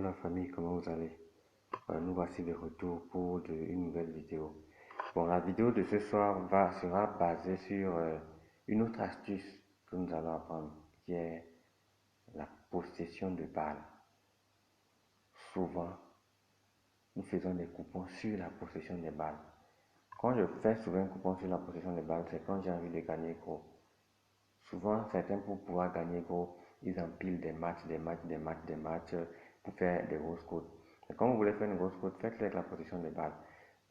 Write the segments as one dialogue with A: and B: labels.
A: La famille, comment vous allez? Nous voici de retour pour une nouvelle vidéo. Bon, la vidéo de ce soir sera basée sur une autre astuce que nous allons apprendre, qui est la possession de balles. Souvent, nous faisons des coupons sur la possession des balles. Quand je fais souvent un coupon sur la possession des balles, c'est quand j'ai envie de gagner gros. Souvent, certains, pour pouvoir gagner gros, ils empilent des matchs pour faire des grosses cotes. Et quand vous voulez faire une grosse cote, faites-le avec la possession des balles.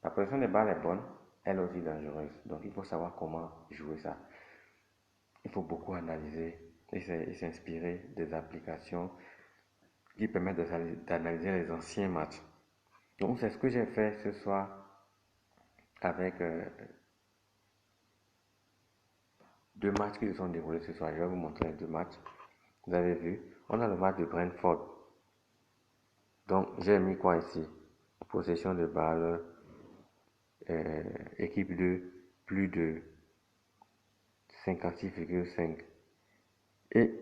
A: La possession des balles est bonne, elle aussi dangereuse. Donc, il faut savoir comment jouer ça. Il faut beaucoup analyser et s'inspirer des applications qui permettent d'analyser les anciens matchs. Donc, c'est ce que j'ai fait ce soir avec deux matchs qui se sont déroulés ce soir. Je vais vous montrer les deux matchs. Vous avez vu, on a le match de Brentford. Donc, j'ai mis quoi ici? Possession de balle, équipe de plus de 56,5. Et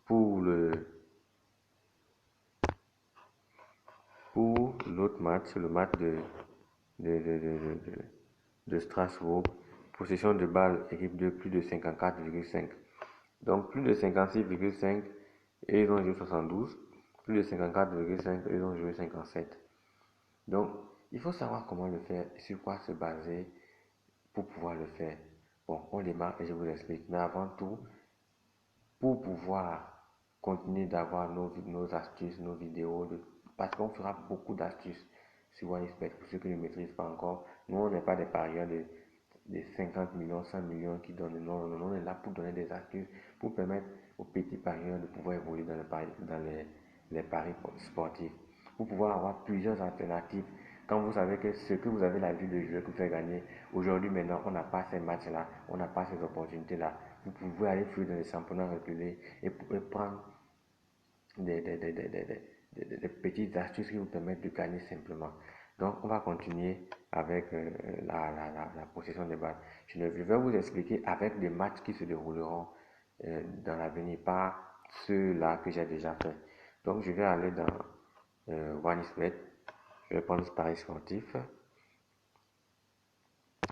A: pour l'autre match, le match de, de, de, de, de Strasbourg, possession de balle, équipe de plus de 54,5. Donc, plus de 56,5 et ils ont joué 72. Plus de 54,5 et ils ont joué 57. Donc, il faut savoir comment le faire, sur quoi se baser pour pouvoir le faire. Bon, on démarre et je vous explique. Mais avant tout, pour pouvoir continuer d'avoir nos astuces, nos vidéos, parce qu'on fera beaucoup d'astuces sur OneXBet pour ceux qui ne maîtrisent pas encore. Nous, on n'est pas des parieurs de 50 millions, 100 millions qui donnent. Non, non, non, on est là pour donner des astuces, pour permettre aux petits parieurs de pouvoir évoluer dans les paris sportifs, pour pouvoir avoir plusieurs alternatives. Quand vous savez que ce que vous avez la vue de jouer vous fait gagner, aujourd'hui maintenant on n'a pas ces matchs-là, on n'a pas ces opportunités-là, vous pouvez aller fouiller dans les championnats reculés et prendre des petites astuces qui vous permettent de gagner simplement. Donc on va continuer avec la possession des balles. Je vais vous expliquer avec des matchs qui se dérouleront dans l'avenir, pas ceux-là que j'ai déjà fait. Donc je vais aller dans OneXBet, je vais prendre ce pari sportif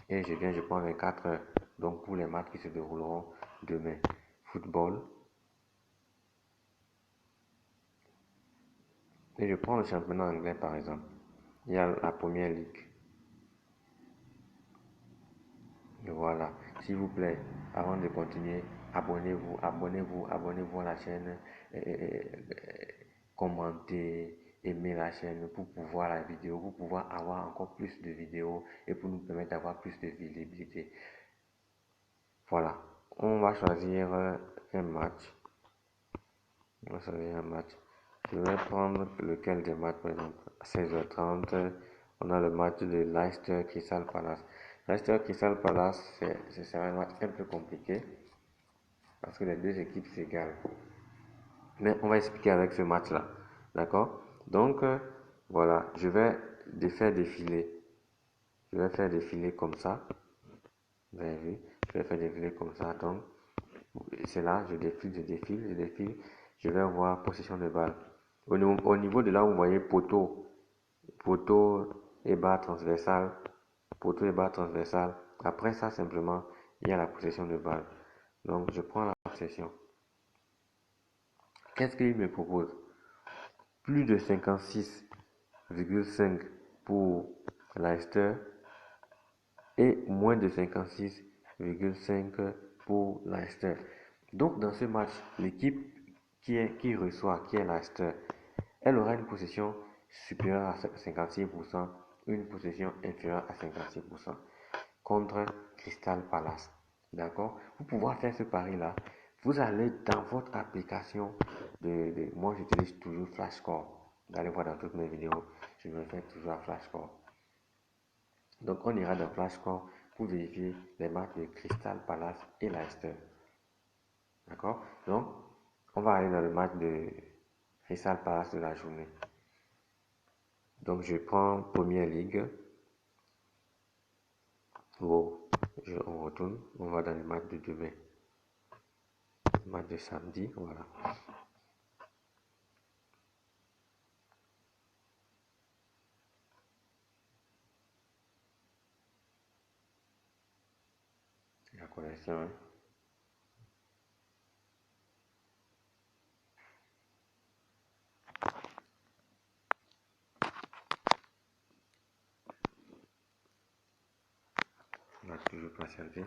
A: et je prends 24 heures. Donc pour les matchs qui se dérouleront demain, football. Et je prends le championnat anglais par exemple. Il y a la première ligue. Et voilà. S'il vous plaît, avant de continuer, abonnez-vous à la chaîne. Commentez, aimez la chaîne pour pouvoir la vidéo, pour pouvoir avoir encore plus de vidéos et pour nous permettre d'avoir plus de visibilité. Voilà. On va choisir un match. On va choisir un match. Je vais prendre lequel des matchs, par exemple, à 16h30, on a le match de Leicester Crystal Palace. Leicester Crystal Palace, c'est un match un peu compliqué parce que les deux équipes s'égalent. Mais on va expliquer avec ce match-là. D'accord? Donc, voilà, je vais faire défiler. Je vais faire défiler comme ça. Vous avez vu? Je vais faire défiler comme ça. Donc, c'est là, je défile. Je vais voir possession de balle. Au niveau de là où vous voyez poteau et barre transversale, poteau et barre transversale. Après ça, simplement, il y a la possession de balle. Donc, je prends la possession. Qu'est-ce qu'il me propose? Plus de 56,5 pour Leicester et moins de 56,5 pour Leicester. Donc, dans ce match, l'équipe qui reçoit, qui est Leicester, elle aura une possession supérieure à 56%, une possession inférieure à 56% contre Crystal Palace. D'accord? Pour pouvoir faire ce pari-là, vous allez dans votre application moi j'utilise toujours Flashscore. Vous allez voir dans toutes mes vidéos, je me fais toujours à Flashscore. Donc on ira dans Flashscore pour vérifier les matchs de Crystal Palace et Leicester. D'accord? Donc, on va aller dans le match de Crystal Palace de la journée. Donc, je prends Première Ligue. Bon, on retourne. On va dans le match de demain. Le match de samedi, voilà. connexion. Hein. On va toujours patienter.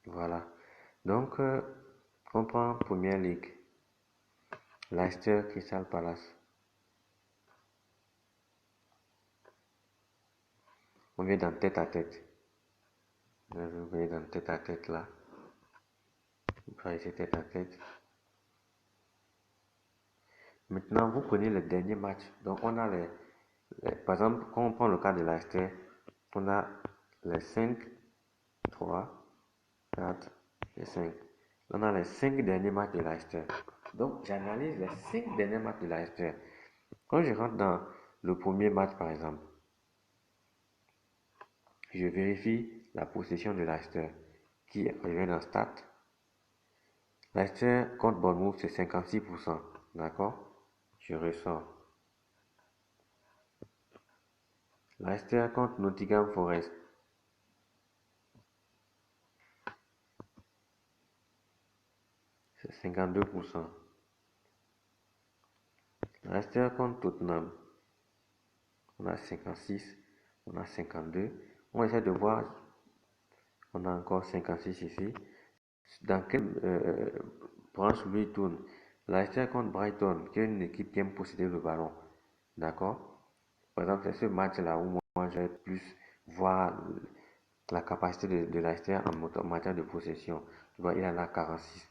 A: Voilà. Donc, on prend Première Ligue. Leicester Crystal Palace. On vient dans tête à tête. Vous voyez dans tête à tête là. On va essayer tête à tête. Maintenant, vous prenez le dernier match. Donc, on a par exemple, quand on prend le cas de Leicester, on a les 5, 3, 4 et 5. On a les 5 derniers matchs de Leicester. Donc, j'analyse les 5 derniers matchs de Leicester. Quand je rentre dans le premier match, par exemple, je vérifie la possession de Leicester qui revient dans Stat. Leicester contre Bournemouth, c'est 56%. D'accord? Je ressors. Leicester contre Nottingham Forest. C'est 52%. Leicester contre Tottenham. On a 56. On a 52. On essaie de voir. On a encore 56 ici. Dans quelle branche lui tourne? Leicester contre Brighton, qui est une équipe qui aime posséder le ballon. D'accord? Par exemple, c'est ce match-là où moi, je vais plus voir la capacité de Leicester en matière de possession. Tu vois, il en a 46.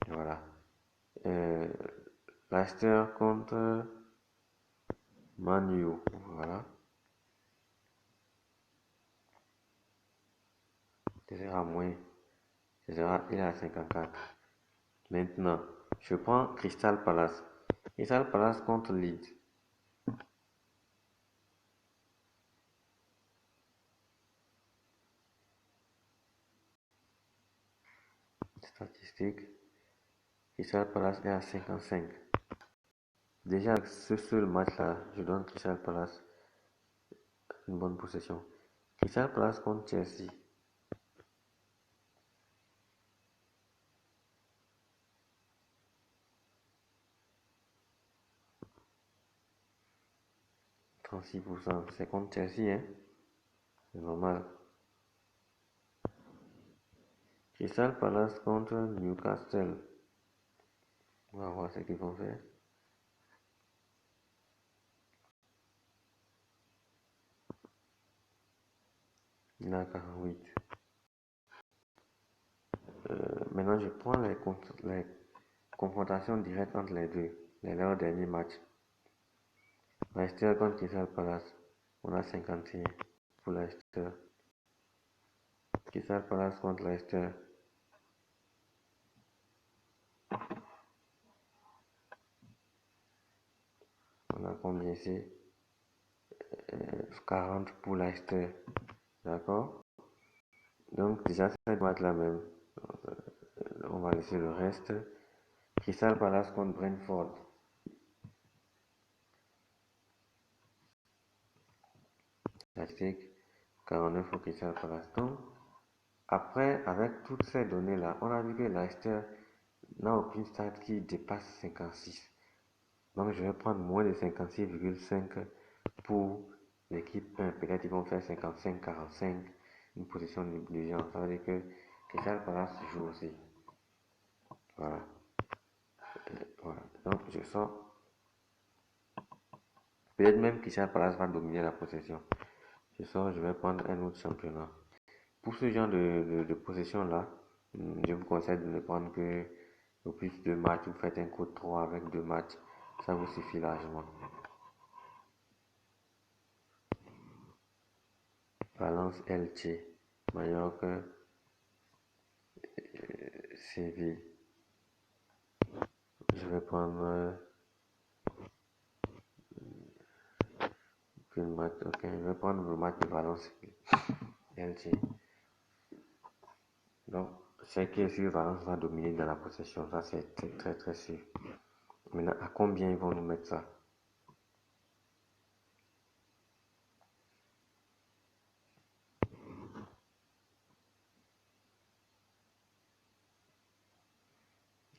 A: Voilà. Leicester contre Manu. Voilà. Ce sera moins. Ce sera, il est à 54. Maintenant, je prends Crystal Palace. Crystal Palace contre Leeds. Statistique. Crystal Palace est à 55. Déjà, avec ce seul match-là, je donne Crystal Palace une bonne possession. Crystal Palace contre Chelsea. %, c'est contre Chelsea, hein? C'est normal. Crystal Palace contre Newcastle. On va voir ce qu'ils vont faire. Il a 48. Maintenant, je prends les confrontations directes entre les deux. Leurs derniers matchs. Leicester contre Crystal Palace. On a 51 pour Leicester. Crystal Palace contre Leicester. On a combien ici? 40 pour Leicester. D'accord? Donc, déjà, cette match-là même. On va laisser le reste. Crystal Palace contre Brentford. Statistique 49 pour Crystal Palace. Donc, après, avec toutes ces données-là, on a vu que Leicester n'a aucune stat qui dépasse 56. Donc, je vais prendre moins de 56,5 pour l'équipe 1. Peut-être qu'ils vont faire 55-45, une position de genre. Ça veut dire que Crystal Palace joue aussi. Voilà. Voilà. Donc, je sors. Peut-être même Crystal Palace va dominer la possession. Je sors, je vais prendre un autre championnat. Pour ce genre de possession-là, je vous conseille de ne prendre que au plus de matchs. Vous faites un code 3 avec 2 matchs. Ça vous suffit largement. Valence Elche, Mallorca, Séville. Je vais prendre le match. Ok, je vais prendre le match de Valence Elche. Donc, c'est que sur Valence va dominer dans la possession. Ça, c'est très, très, très sûr. Maintenant, à combien ils vont nous mettre ça?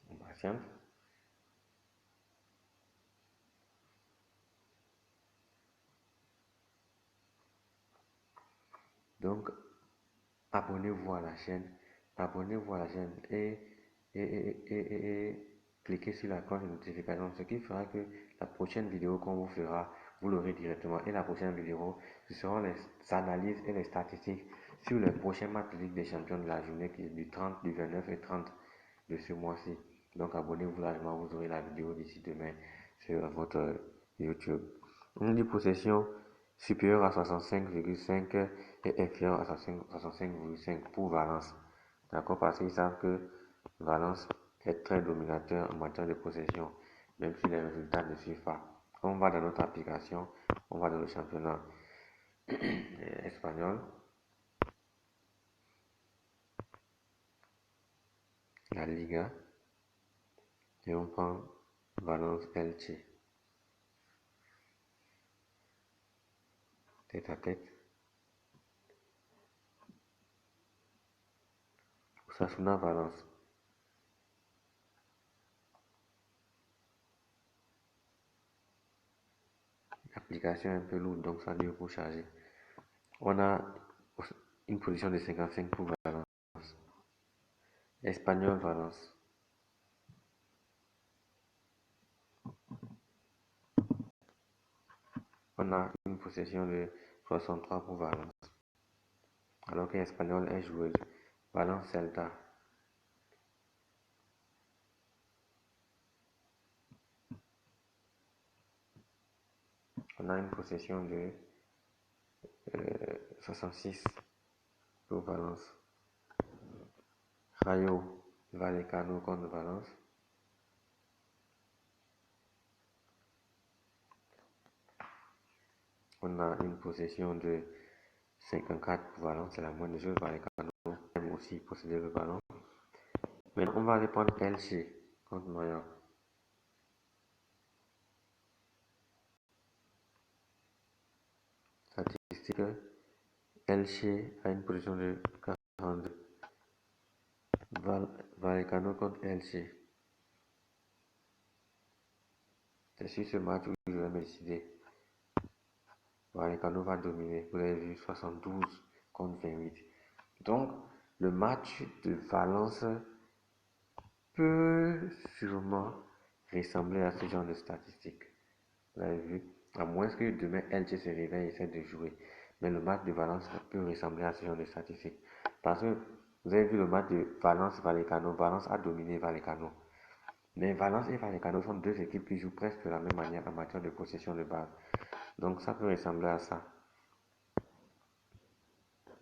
A: On patiente. Donc, abonnez-vous à la chaîne. Abonnez-vous à la chaîne et cliquez sur la cloche de notification, ce qui fera que la prochaine vidéo qu'on vous fera, vous l'aurez directement. Et la prochaine vidéo, ce seront les analyses et les statistiques sur les prochains matchs de Ligue des Champions de la journée qui est du 30, du 29 et 30 de ce mois-ci. Donc abonnez-vous largement, vous aurez la vidéo d'ici demain sur votre YouTube. On dit possession supérieure à 65,5 et inférieure à 65,5 pour Valence. D'accord, parce qu'ils savent que Valence est très dominateur en matière de possession, même si les résultats ne suivent pas. On va dans notre application, on va dans le championnat espagnol, la Liga, et on prend Valence Elche. Tête à tête. Osasuna Valence. L'application est un peu lourde, donc ça dure pour charger. On a une position de 55 pour Valence. Espagnol Valence. On a une possession de 63 pour Valence. Alors que l'Espagnol est joueuse. Valence Celta. On a une possession de 66 pour Valence. Rayo Vallecano contre Valence. On a une possession de 54 pour Valence, c'est la moindre chose. Vallecano aime aussi posséder le ballon. Maintenant, on va aller prendre Elche contre Mallorca. Statistique, Elche a une position de 42. Vallecano contre Elche. C'est sur ce match où je vais me décider. Vallecano va dominer. Vous avez vu 72 contre 28. Donc, le match de Valence peut sûrement ressembler à ce genre de statistiques. Vous avez vu? À moins que demain Elche se réveille et essaie de jouer. Mais le match de Valence peut ressembler à ce genre de statistiques. Parce que vous avez vu le match de Valence-Vallecano. Valence a dominé Vallecano. Mais Valence et Vallecano sont deux équipes qui jouent presque de la même manière en matière de possession de balle. Donc ça peut ressembler à ça.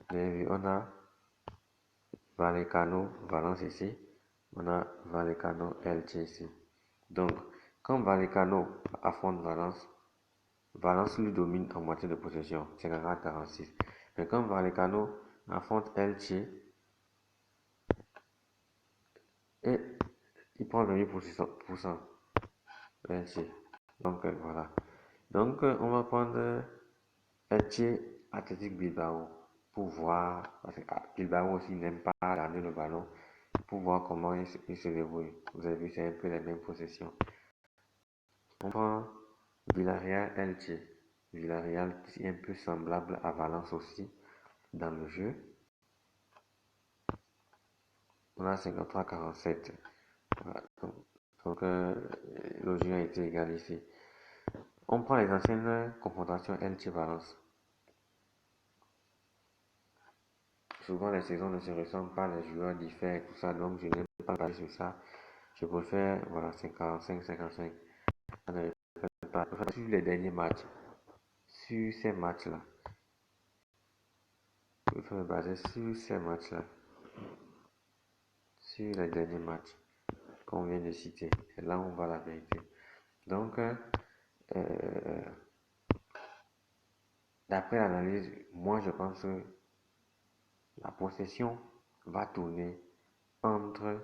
A: Vous avez vu, on a Vallecano, Valence ici. On a Vallecano, Elche ici. Donc, quand Vallecano affronte Valence, Valence lui domine en moitié de possession, 54-46. Mais quand Vallecano affronte Elche, et il prend 28%. Elche. Donc, voilà. Donc, on va prendre Elche Athletic Bilbao pour voir, parce que Bilbao aussi n'aime pas garder le ballon, pour voir comment il se débrouille. Vous avez vu, c'est un peu les mêmes possessions. On prend Villarreal Elche. Villarreal qui est un peu semblable à Valence aussi dans le jeu. On a 53-47. Voilà. Donc le jeu a été égal ici. On prend les anciennes confrontations Elche-Valence. Souvent les saisons ne se ressemblent pas, les joueurs diffèrent, tout ça, donc je n'aime pas parler sur ça. Je préfère, voilà, 55-55. Ça ne reflète pas. Sur les derniers matchs, sur ces matchs-là, je préfère me baser sur ces matchs-là, sur les derniers matchs qu'on vient de citer. C'est là où on voit la vérité. Donc, d'après l'analyse, moi je pense que la possession va tourner entre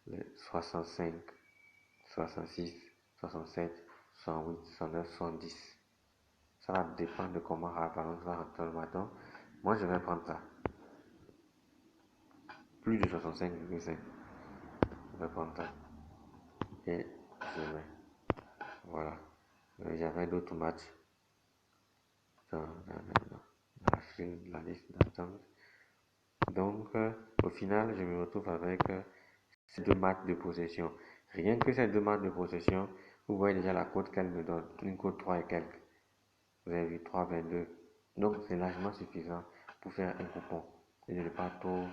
A: les 65, 66, 67, 68, 69, 70. Ça va dépendre de comment Valence va rentrer le matin. Moi, je vais prendre ça. Plus de 65,5. Je vais prendre ça. Et je mets. Voilà. J'avais d'autres matchs dans la liste d'attente. Donc, au final, je me retrouve avec ces deux matchs de possession. Rien que ces deux matchs de possession, vous voyez déjà la cote qu'elle me donne. Une cote 3 et quelques. Vous avez vu 3,22. Donc, c'est largement suffisant pour faire un coupon. Et de ne pas trop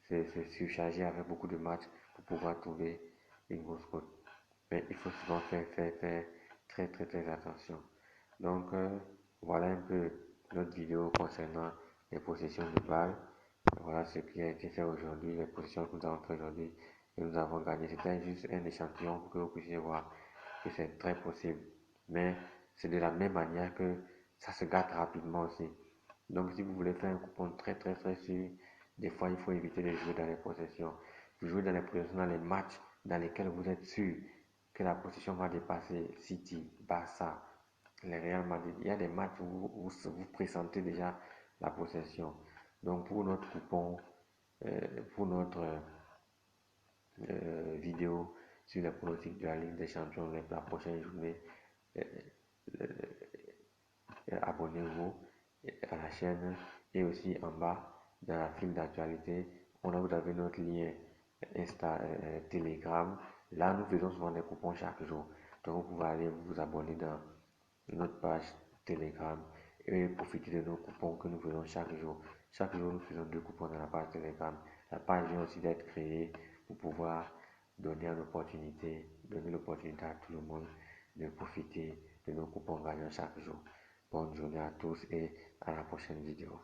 A: se surcharger avec beaucoup de matchs pour pouvoir trouver une grosse cote. Mais il faut souvent faire très attention. Donc, voilà un peu notre vidéo concernant les possessions de balles. Voilà ce qui a été fait aujourd'hui, les positions que nous avons fait aujourd'hui et nous avons gagné. C'était juste un échantillon pour que vous puissiez voir que c'est très possible. Mais c'est de la même manière que ça se gâte rapidement aussi. Donc si vous voulez faire un coupon très sûr, des fois il faut éviter de jouer dans les possessions. Vous jouez dans les possessions, dans les matchs dans lesquels vous êtes sûr que la possession va dépasser City, Barça, les Real Madrid. Il y a des matchs où vous pressentez déjà la possession. Donc pour notre coupon, pour notre vidéo sur les pronostics de la Ligue des Champions, la prochaine journée, euh, abonnez-vous à la chaîne et aussi en bas dans la file d'actualité, vous avez notre lien Insta, Telegram. Là, nous faisons souvent des coupons chaque jour. Donc, vous pouvez aller vous abonner dans notre page Telegram et profiter de nos coupons que nous faisons chaque jour. Chaque jour, nous faisons 2 coupons dans la page Telegram. La page vient aussi d'être créée pour pouvoir donner l'opportunité à tout le monde de profiter de nos coupons gagnants chaque jour. Bonne journée à tous et à la prochaine vidéo.